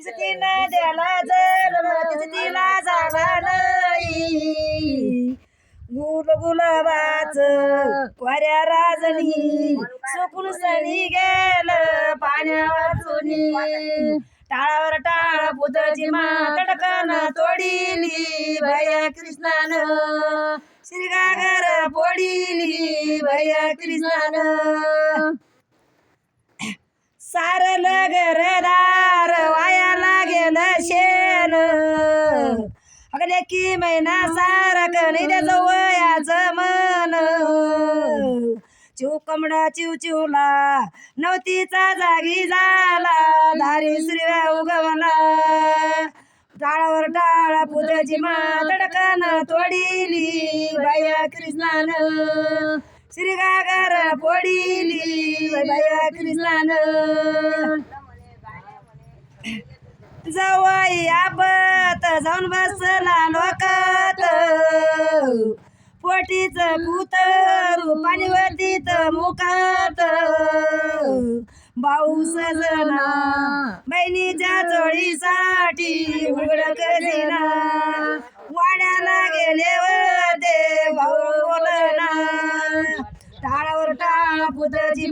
तिला द्याला जन्म तिला झाला नाही गुलाबाच कोऱ्या राजनी सुकून सणी गेलं पाण्या वाचुनी टाळावर टाळ पुतळची तडकन तोडीली भैया कृष्णानं श्रीगागर पोडीली भैया कृष्णानं सारलं घरदार वायाला गेलं शेण अगले की महिना सारक नाही त्याचं वयाचं मन चिव कमडा चिव चिवला नवतीचा जागी झाला दारी श्रीव्या उगवला टाळावर टाळा पुतळ्याची तडकन तोडीली भैया कृष्णानं श्रीगागर पोडीली भैया कृष्णानं जवाई आबत जाऊन बसला लोकात पोटीच कुतर पाणीवतीत मुखात भाऊ सजना बहिणीच्या चोळीसाठी उघड करीना वाड्याला गेले होते भाऊ बोलना टाळावर टाळ पुतळ्याची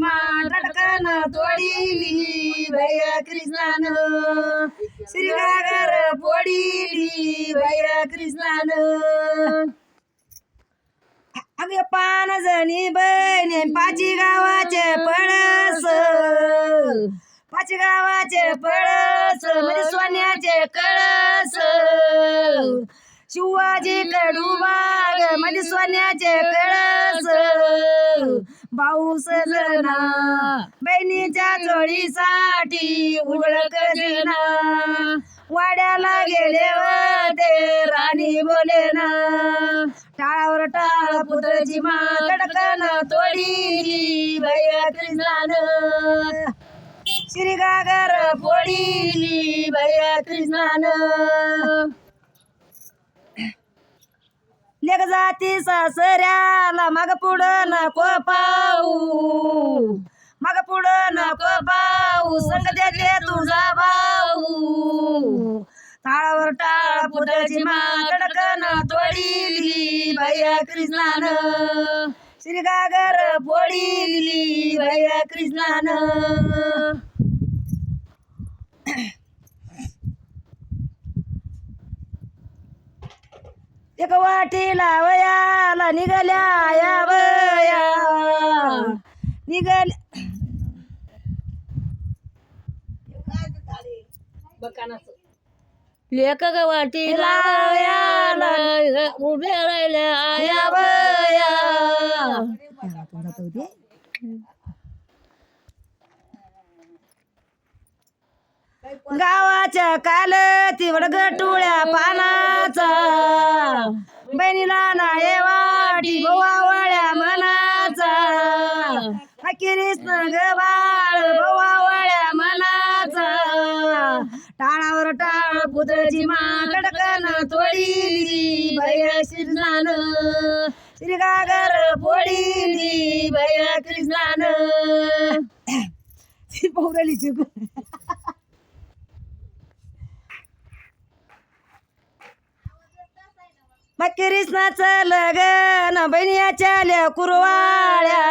टडकन तोडीली भैया कृष्णानं श्रीगागर पोडीली भैया कृष्णानं अगे 5 जणी बहिणी 5 गावाचे पळस 5 गावाचे पळस म्हणजे सोन्याचे कळस शिवाजी कडू बाग म्हणजे सोन्याचे कळस भाऊ सजना बहिणीच्या चोळीसाठी उघड करीना वाड्याला गेले होते राणी बोलेना टाळावर टाळ पुतळ्याची तडकन तोडीली भैया कृष्णानं श्रीगागर पोडीली भैया कृष्णानं लेक जाती सासऱ्याला मग पुढं नको पाहू मग पुढं नको पाहू संग देते तुझा भाऊ टाळावर टाळ पुतळ्याची तडकन तोडीली भैया कृष्णानं श्रीगागर पोडीली भैया कृष्णानं एक वाटीला वयाला निघाल्या या वया निघाल्या लेक वाटीला उभे राहिल्या या वया गावाच्या काल तिवड गटुळ्या पानाचा बहिणीला नाळे वाटी भोवावळ्या मनाचा कृष्ण ग बाळ भोवावळ्या मनाचा टाळावर टाळ पुतळ्याची टडकन तोडीली भैया कृष्णानं श्रीगागर पोडीली भैया कृष्णानं पौराली कृष्णाचं लगन बहिणीच्या कुरवाळ्या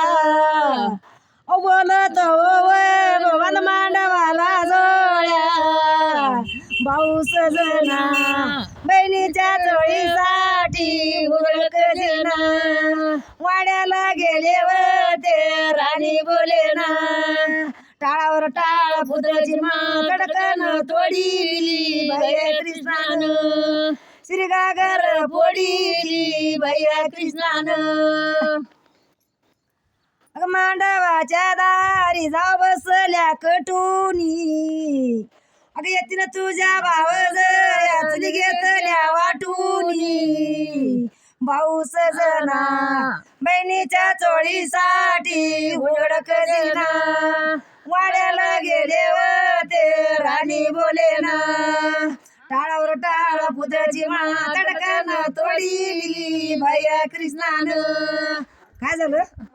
बोलत भगवान मांडवाला जोळ्या भाऊ सजना बहिणीच्या जोळीसाठी उघड करीना वाड्याला गेले होते राणी बोलेना टाळावर टाळ पुतळ्याची तडकन तोडीली भैया कृष्णानं श्रीगागर पोडीली भैया कृष्णानं मांडवाच्या दारी जाऊ बसल्या कटुनी अग येतीन तुझ्या भावजयाचली घेतल्या वाटुनी भाऊ सजना बहिणीच्या चोळीसाठी उघड करीना वाड्याला गेले होते राणी बोलेना टाळावर टाळ पुतळ्याची तडकन तोडीली भैया कृष्णानं काय झालं